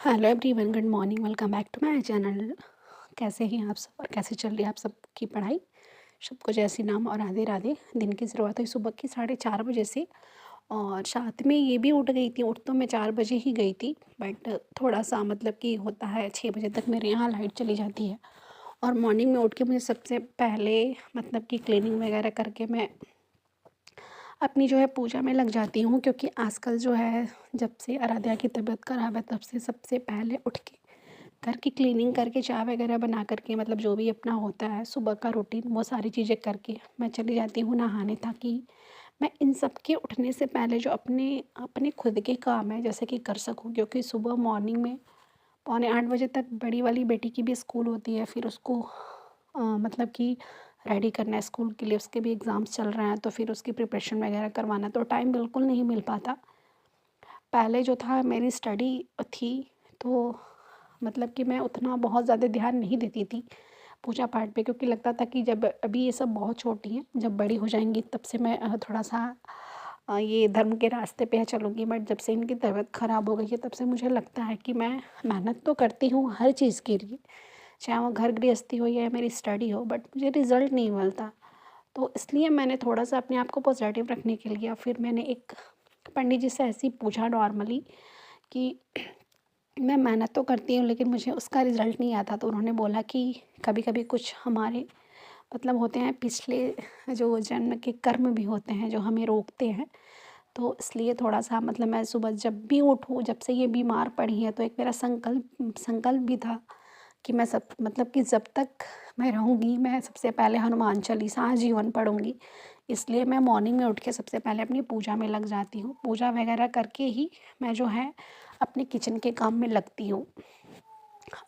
Hello everyone, good morning. Welcome back to my channel. कैसे हैं आप सब और कैसे चल रही है आप सबकी पढ़ाई? सबको जय श्री राम और राधे राधे। दिन की शुरुआत हुई सुबह की 4:30 बजे से और साथ में ये भी उठ गई थी। उठ तो मैं 4 बजे ही गई थी, बट थोड़ा सा मतलब कि होता है 6 बजे तक मेरे यहाँ लाइट चली जाती है। और मॉर्निंग में उठ के मुझे सबसे पहले मतलब कि क्लीनिंग वगैरह करके मैं अपनी जो है पूजा में लग जाती हूँ, क्योंकि आजकल जो है जब से आराध्या की तबीयत ख़राब है तब से सबसे पहले उठ के घर की क्लीनिंग करके चाय वगैरह बना करके मतलब जो भी अपना होता है सुबह का रूटीन वो सारी चीज़ें करके मैं चली जाती हूँ नहाने, ताकि मैं इन सब के उठने से पहले जो अपने अपने खुद के काम है जैसे कि कर सकूँ। क्योंकि सुबह मॉर्निंग में 7:45 बजे तक बड़ी वाली बेटी की भी स्कूल होती है, फिर उसको मतलब कि रेडी करना है स्कूल के लिए, उसके भी एग्ज़ाम्स चल रहे हैं तो फिर उसकी प्रिपरेशन वगैरह करवाना, तो टाइम बिल्कुल नहीं मिल पाता। पहले जो था मेरी स्टडी थी, तो मतलब कि मैं उतना बहुत ज़्यादा ध्यान नहीं देती थी पूजा पाठ पे, क्योंकि लगता था कि जब अभी ये सब बहुत छोटी हैं, जब बड़ी हो जाएंगी तब से मैं थोड़ा सा ये धर्म के रास्ते पे चलूँगी। बट जब से इनकी तबीयत ख़राब हो गई है तब से मुझे लगता है कि मैं मेहनत तो करती हूँ हर चीज़ के लिए, चाहे वो घर गृहस्थी हो या मेरी स्टडी हो, बट मुझे रिज़ल्ट नहीं मिलता। तो इसलिए मैंने थोड़ा सा अपने आप को पॉजिटिव रखने के लिए फिर मैंने एक पंडित जी से ऐसी पूछा नॉर्मली कि मैं मेहनत तो करती हूँ लेकिन मुझे उसका रिज़ल्ट नहीं आता। तो उन्होंने बोला कि कभी कभी कुछ हमारे मतलब होते हैं पिछले जो जन्म के कर्म भी होते हैं जो हमें रोकते हैं। तो इसलिए थोड़ा सा मतलब मैं सुबह जब भी उठूँ, जब से ये बीमार पड़ी है, तो एक मेरा संकल्प संकल्प भी था कि मैं सब मतलब कि जब तक मैं रहूँगी मैं सबसे पहले हनुमान चालीसा आजीवन पढ़ूँगी। इसलिए मैं मॉर्निंग में उठ के सबसे पहले अपनी पूजा में लग जाती हूँ। पूजा वगैरह करके ही मैं जो है अपने किचन के काम में लगती हूँ।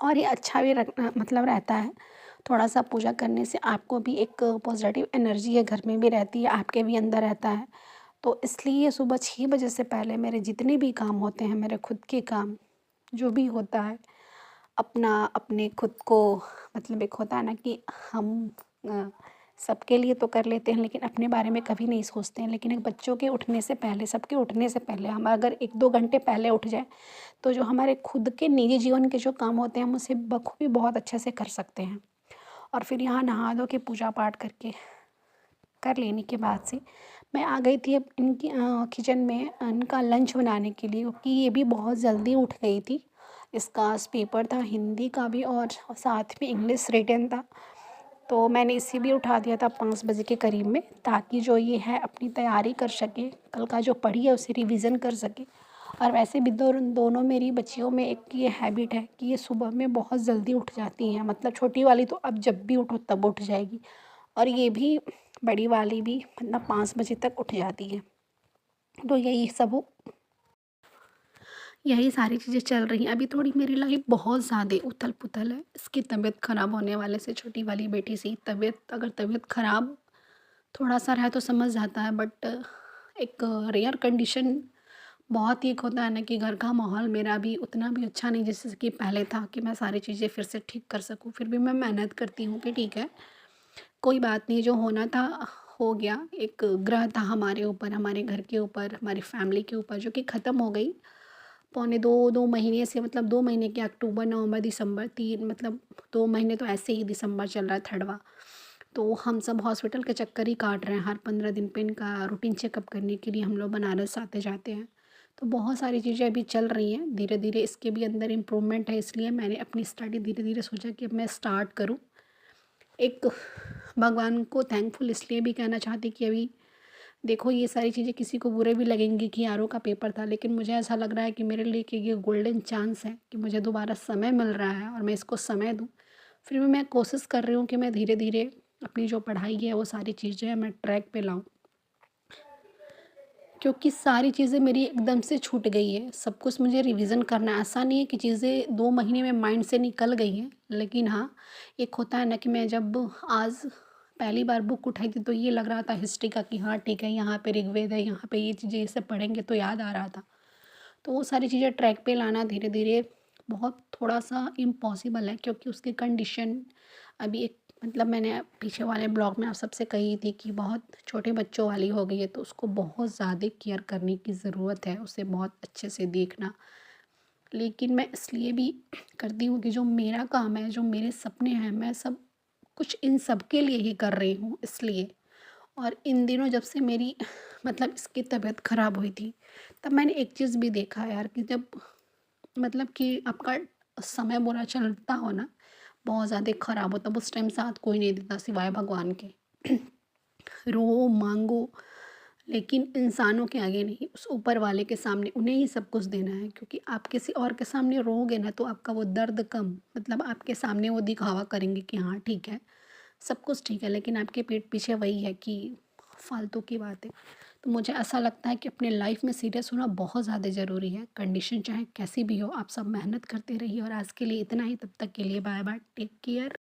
और ये अच्छा भी मतलब रहता है। थोड़ा सा पूजा करने से आपको भी एक पॉजिटिव एनर्जी है घर में भी रहती है, आपके भी अंदर रहता है। तो इसलिए सुबह 6 बजे से पहले मेरे जितने भी काम होते हैं, मेरे खुद के काम जो भी होता है, अपना अपने खुद को मतलब एक होता है ना कि हम अ, सबके लिए तो कर लेते हैं लेकिन अपने बारे में कभी नहीं सोचते हैं। लेकिन एक बच्चों के उठने से पहले, सबके उठने से पहले हम अगर 1-2 घंटे पहले उठ जाए तो जो हमारे खुद के निजी जीवन के जो काम होते हैं हम उसे बखूबी बहुत अच्छे से कर सकते हैं। और फिर यहाँ नहा धो के पूजा पाठ करके कर लेने के बाद से मैं आ गई थी अब इनकी किचन में इनका लंच बनाने के लिए, क्योंकि ये भी बहुत जल्दी उठ गई थी। इसका पेपर था हिंदी का भी और साथ में इंग्लिश रिटन था। तो मैंने इसे भी उठा दिया था 5 बजे के करीब में, ताकि जो ये है अपनी तैयारी कर सके, कल का जो पढ़ी है उसे रिवीजन कर सके। और वैसे भी दोनों मेरी बच्चियों में एक ये हैबिट है कि ये सुबह में बहुत जल्दी उठ जाती हैं। मतलब छोटी वाली तो अब जब भी उठो तब उठ जाएगी, और ये भी बड़ी वाली भी मतलब 5 बजे तक उठ जाती है। तो यही सारी चीज़ें चल रही हैं। अभी थोड़ी मेरी लाइफ बहुत ज़्यादा उथल-पुथल है। इसकी तबीयत ख़राब होने वाले से, छोटी वाली बेटी की तबीयत ख़राब थोड़ा-सा रहा तो समझ आता है, बट एक रेयर कंडीशन बहुत ही एक होता है ना कि घर का माहौल मेरा भी उतना भी अच्छा नहीं जैसे कि पहले था कि मैं सारी चीज़ें फिर से ठीक कर सकूँ। फिर भी मैं मेहनत करती हूँ कि ठीक है, कोई बात नहीं, जो होना था हो गया। एक ग्रह था हमारे ऊपर, हमारे घर के ऊपर, हमारी फैमिली के ऊपर, जो कि ख़त्म हो गई। पौने 2 महीने से, मतलब 2 महीने के अक्टूबर, नवंबर, दिसंबर 3 मतलब 2 महीने तो ऐसे ही, दिसंबर चल रहा है 3वां। तो हम सब हॉस्पिटल के चक्कर ही काट रहे हैं। हर 15 दिन पे इनका रूटीन चेकअप करने के लिए हम लोग बनारस आते जाते हैं। तो बहुत सारी चीज़ें अभी चल रही हैं। धीरे-धीरे इसके भी अंदर इम्प्रूवमेंट है, इसलिए मैंने अपनी स्टडी धीरे-धीरे सोचा कि अब मैं स्टार्ट करूँ। एक भगवान को थैंकफुल इसलिए भी कहना चाहती कि अभी देखो ये सारी चीज़ें किसी को बुरे भी लगेंगी कि आरओ का पेपर था, लेकिन मुझे ऐसा लग रहा है कि मेरे लिए कि ये गोल्डन चांस है कि मुझे दोबारा समय मिल रहा है और मैं इसको समय दूँ। फिर भी मैं कोशिश कर रही हूँ कि मैं धीरे-धीरे अपनी जो पढ़ाई है वो सारी चीज़ें मैं ट्रैक पे लाऊँ। क्योंकि सारी चीज़ें मेरी एकदम से छूट गई है। सब कुछ मुझे रिवीज़न करना है। ऐसा नहीं है कि चीज़ें 2 महीने में माइंड से निकल गई हैं। लेकिन हाँ, एक होता है ना कि मैं जब आज पहली बार बुक उठाई थी तो ये लग रहा था हिस्ट्री का कि हाँ ठीक है, यहाँ पे ऋग्वेद है, यहाँ पे ये चीज़ें, ये सब पढ़ेंगे तो याद आ रहा था। तो वो सारी चीज़ें ट्रैक पे लाना धीरे-धीरे बहुत थोड़ा-सा इम्पॉसिबल है, क्योंकि उसकी कंडीशन अभी एक मतलब मैंने पीछे वाले ब्लॉग में आप सबसे कही थी कि बहुत छोटे बच्चों वाली हो गई है, तो उसको बहुत ज़्यादा केयर करने की ज़रूरत है, उसे बहुत अच्छे से देखना। लेकिन मैं इसलिए भी करती हूँ कि जो मेरा काम है, जो मेरे सपने हैं, मैं सब कुछ इन सब के लिए ही कर रही हूँ इसलिए। और इन दिनों जब से मेरी मतलब इसकी तबीयत ख़राब हुई थी, तब मैंने एक चीज़ भी देखा यार कि जब मतलब कि आपका समय बुरा चलता हो ना, बहुत ज़्यादा ख़राब हो, तब उस टाइम साथ कोई नहीं देता सिवाय भगवान के। रो, माँगो, लेकिन इंसानों के आगे नहीं, उस ऊपर वाले के सामने उन्हें ही सब कुछ देना है, क्योंकि आप किसी और के सामने रोओगे ना, तो आपका वो दर्द कम मतलब आपके सामने वो दिखावा करेंगे कि हाँ ठीक है, सब कुछ ठीक है, लेकिन आपके पीठ पीछे वही है कि फालतू की बातें। तो मुझे ऐसा लगता है कि अपने लाइफ में सीरियस होना बहुत ज़्यादा ज़रूरी है। कंडीशन चाहे कैसी भी हो, आप सब मेहनत करते रहिए। और आज के लिए इतना ही, तब तक के लिए बाय बाय, टेक केयर।